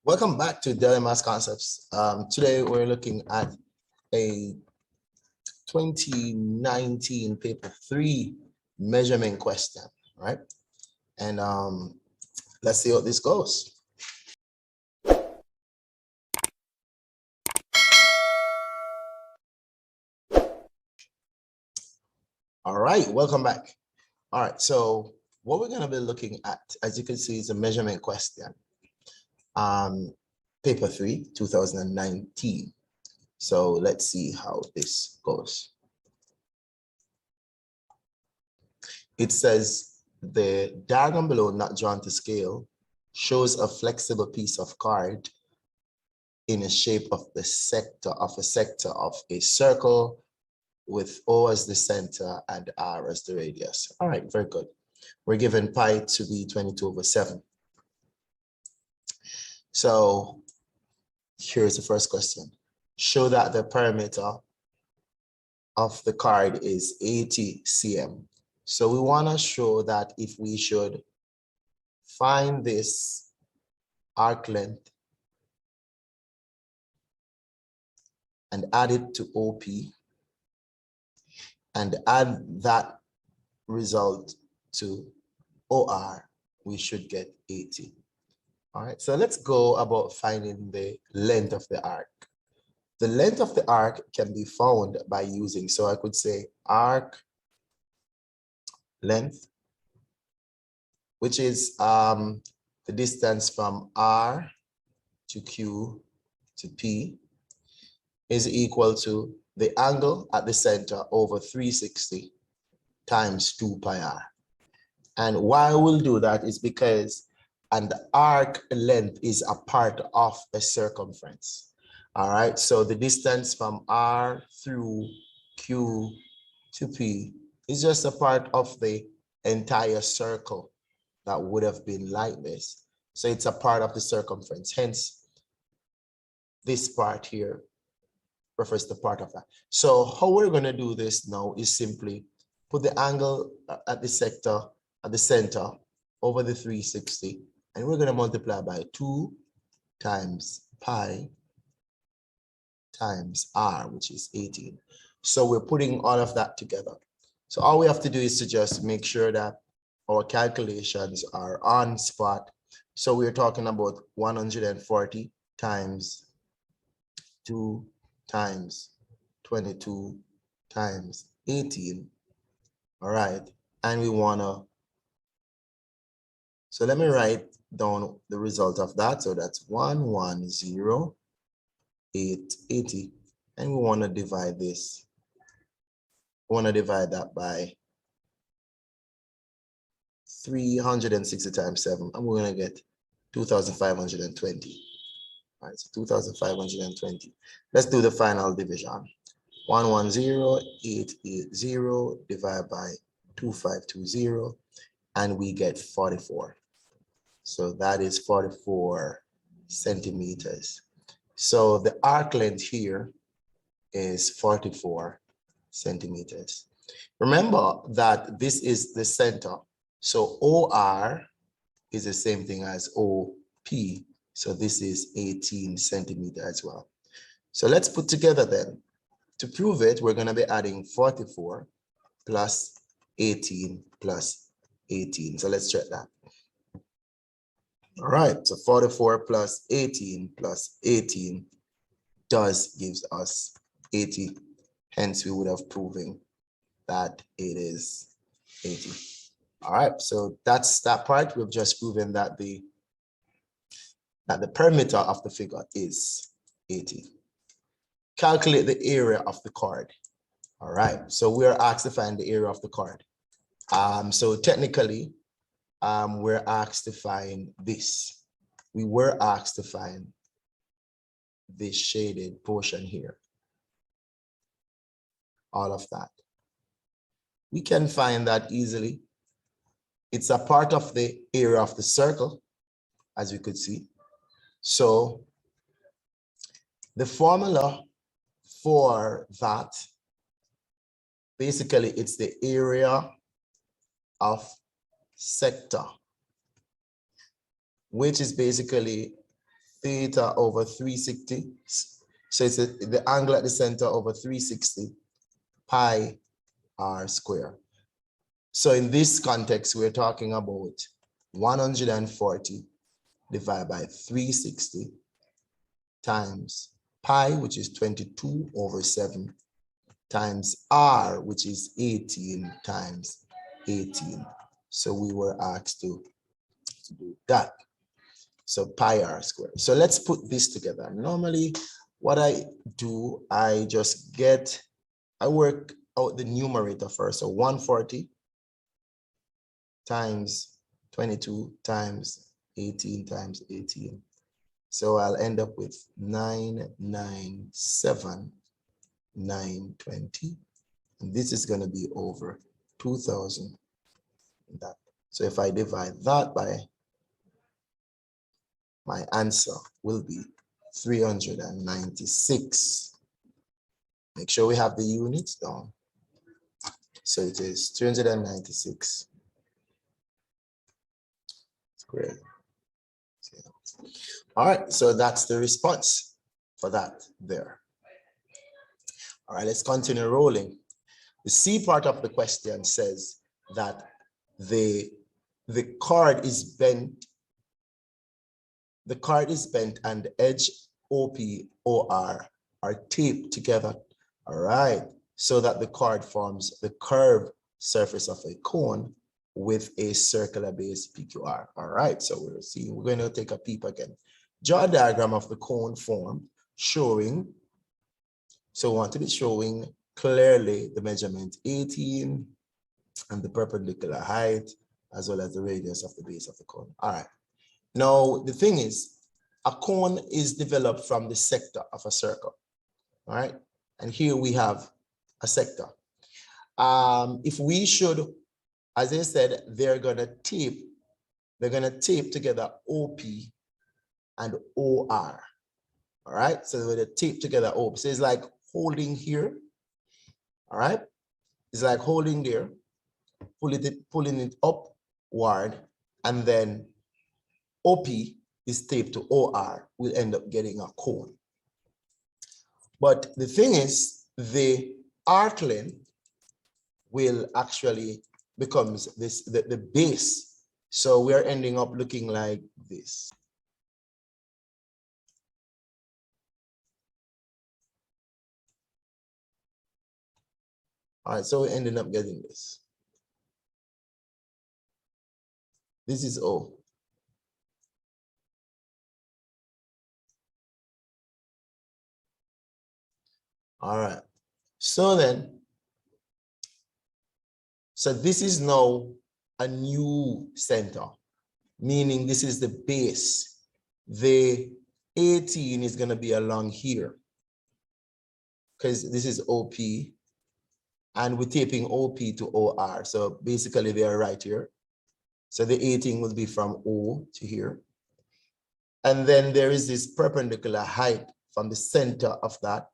Welcome back to Daily Math Concepts. Today we're looking at a 2019 paper 3 measurement question, right? And let's see how this goes. All right, welcome back. All right, so what we're going to be looking at, as you can see, is a measurement question. Paper 3, 2019. So let's see how this goes. It says the diagram below, not drawn to scale, shows a flexible piece of card in a shape of the sector of a circle with O as the center and R as the radius. All right, very good. We're given pi to be 22/7. So here's the first question. Show that the perimeter of the card is 80 cm. So we want to show that if we should find this arc length and add it to OP and add that result to OR, we should get 80. All right, so let's go about finding the length of the arc. The length of the arc can be found by using, so I could say arc length, which is the distance from R to Q to P, is equal to the angle at the center over 360 times 2 pi r. And why we'll do that is because the arc length is a part of a circumference. All right, so the distance from R through Q to P is just a part of the entire circle that would have been like this. So it's a part of the circumference. Hence, this part here refers to part of that. So how we're going to do this now is simply put the angle at the center over the 360, and we're going to multiply by 2 times pi times r, which is 18. So we're putting all of that together. So all we have to do is to just make sure that our calculations are on spot. So we're talking about 140 times 2 times 22 times 18. All right, and we want to, so let me write down the result of that. So that's 110,880, and we want to divide this. We want to divide that by 360 times 7, and we're going to get 2,520. All right, so 2,520. Let's do the final division. 110,880 divided by 2,520, and we get 44. So that is 44 centimeters. So the arc length here is 44 centimeters. Remember that this is the center. So OR is the same thing as OP. So this is 18 centimeters as well. So let's put together then. To prove it, we're going to be adding 44 plus 18 plus 18. So let's check that. All right, so 44 plus 18 gives us 80. Hence, we would have proven that it is 80. All right, so that's that part. We've just proven that the perimeter of the figure is 80. Calculate the area of the card. All right, so we're asked to find the area of the card. So technically, we're asked to find this. We were asked to find this shaded portion here. All of that. We can find that easily. It's a part of the area of the circle, as we could see. So the formula for that, basically it's the area of sector, which is basically theta over 360. So it's the angle at the center over 360 pi r square. So in this context, we're talking about 140 divided by 360 times pi, which is 22 over 7, times r, which is 18 times 18. So we were asked to do that. So pi r squared. So let's put this together. Normally, what I do, I work out the numerator first. So 140 times 22 times 18 times 18. So I'll end up with 997,920. And this is going to be over 2,000. That. So if I divide that by, my answer will be 396. Make sure we have the units down. So it is 396 squared. All right, so that's the response for that there. All right, let's continue rolling. The C part of the question says that the card is bent. The card is bent and the edge OP, OR are taped together. All right, so that the card forms the curved surface of a cone with a circular base PQR. All right, so we're going to take a peep again. Draw a diagram of the cone form showing, so we want to be showing clearly the measurement 18 and the perpendicular height, as well as the radius of the base of the cone. All right. Now, the thing is, a cone is developed from the sector of a circle. All right. And here we have a sector. If we should, as I said, they're going to tape together OP and OR. All right. So they're going to tape together OP. So it's like holding here. All right. It's like holding there, pulling it upward, and then OP is taped to OR. We'll end up getting a cone. But the thing is, the arc length will actually becomes the base. So we're ending up looking like this. All right, so we're ending up getting this. This is O. All right, so this is now a new center, meaning this is the base. The 18 is going to be along here because this is OP and we're taping OP to OR. So basically they are right here. So the 18 will be from O to here. And then there is this perpendicular height from the center of that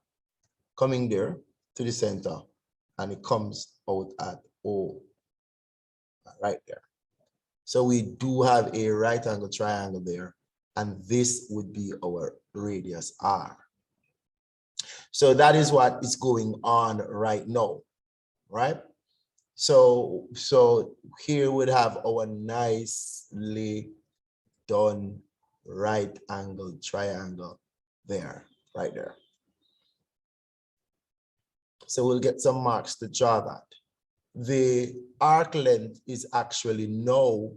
coming there to the center, and it comes out at O right there. So we do have a right angle triangle there, and this would be our radius R. So that is what is going on right now, right? So here we'd have our nicely done right angle triangle there, right there. So we'll get some marks to draw that. The arc length is actually now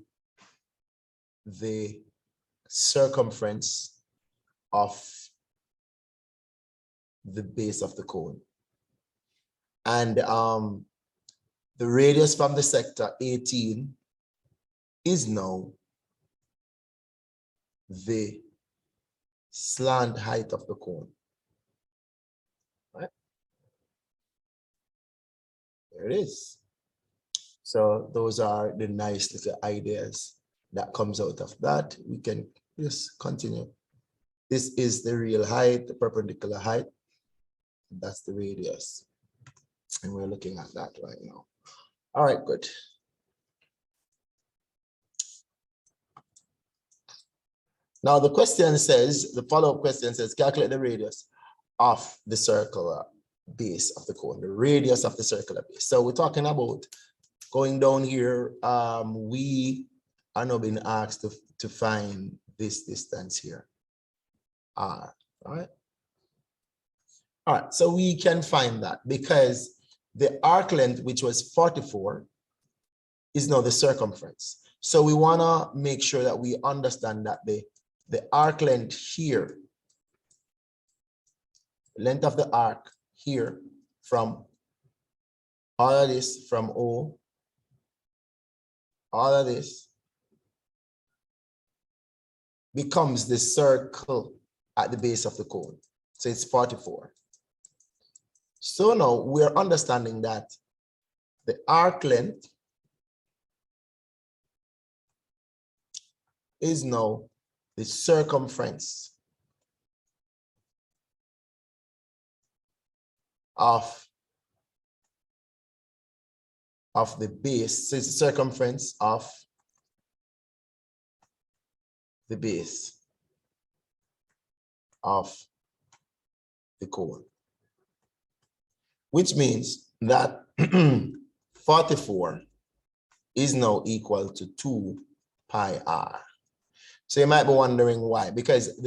the circumference of the base of the cone. And the radius from the sector 18 is now the slant height of the cone. Right? There it is. So those are the nice little ideas that comes out of that. We can just continue. This is the real height, the perpendicular height. That's the radius. And we're looking at that right now. All right, good. Now the question says, the follow-up question says, calculate the radius of the circular base of the cone, the radius of the circular base. So we're talking about going down here. We are now being asked to find this distance here, R, all right? All right, so we can find that because the arc length, which was 44, is now the circumference. So we wanna make sure that we understand that the arc length here, length of the arc here from all of this, from O, all of this becomes the circle at the base of the cone. So it's 44. So now we're understanding that the arc length is now the circumference of the base. So it's the circumference of the base of the cone, which means that 44 is now equal to 2 pi r. So you might be wondering why, because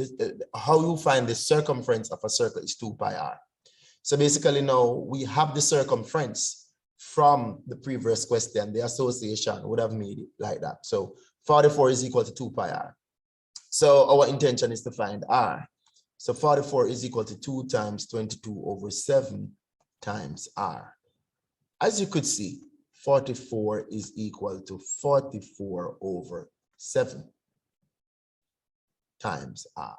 how you find the circumference of a circle is 2 pi r. So basically now we have the circumference from the previous question. The association would have made it like that. So 44 is equal to 2 pi r. So our intention is to find r. So 44 is equal to 2 times 22 over 7 times r. As you could see, 44 is equal to 44 over 7 times r.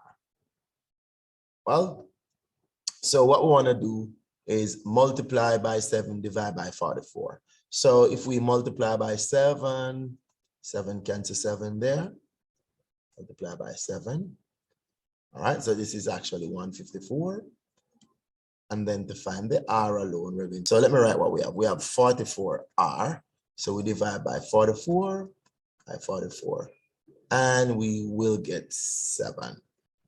Well, so what we want to do is multiply by 7, divide by 44. So if we multiply by 7, 7 cancel 7 there, multiply by 7. All right, so this is actually 154. And then to find the r alone, we're going. So let me write what we have. We have 44r. So we divide by 44, and we will get 7.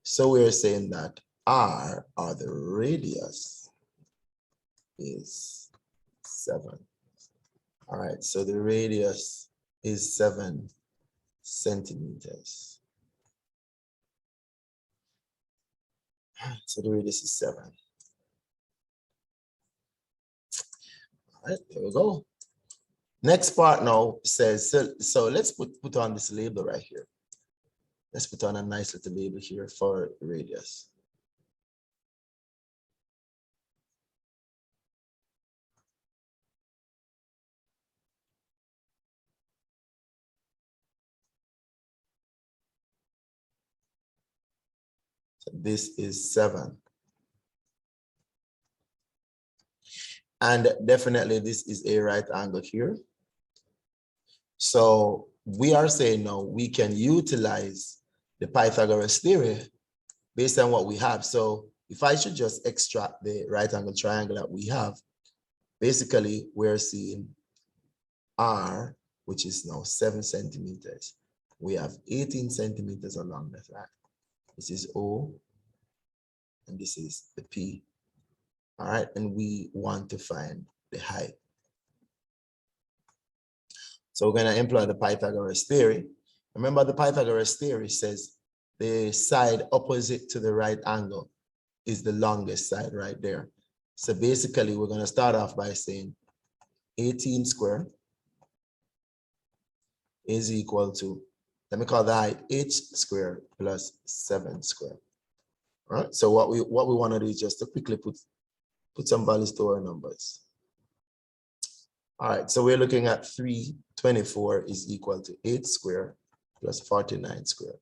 So we're saying that r, or the radius, is 7. All right, so the radius is 7 centimeters. So the radius is 7. All right, there we go. Next part now says, so let's put on this label right here. Let's put on a nice little label here for radius. So this is 7. And definitely this is a right angle here. So we are saying now we can utilize the Pythagoras theory based on what we have. So if I should just extract the right angle triangle that we have, basically we're seeing r, which is now 7 centimeters. We have 18 centimeters along that line. This is O, and this is the P. All right, and we want to find the height. So we're going to employ the Pythagoras theory. Remember, the Pythagoras theory says the side opposite to the right angle is the longest side right there. So basically, we're going to start off by saying 18 squared is equal to, let me call the height h squared plus 7 squared. All right, so what we want to do is just to quickly put some values to our numbers. All right, so we're looking at 324 is equal to 8 squared plus 49 squared.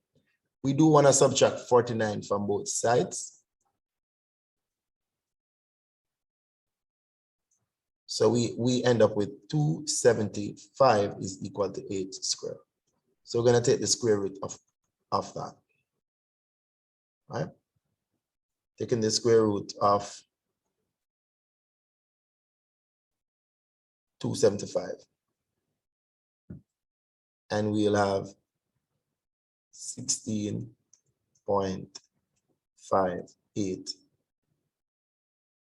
We do want to subtract 49 from both sides. So we end up with 275 is equal to 8 squared. So we're going to take the square root of that. All right? Taking the square root of 275. And we'll have 16 16.58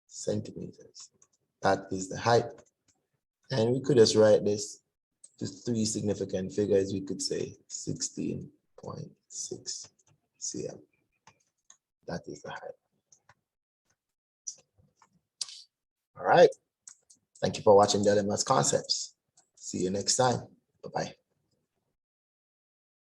centimeters. That is the height. And we could just write this to three significant figures. We could say 16.6 cm. That is the height. All right. Thank you for watching Daily Maths Concepts. See you next time. Bye-bye.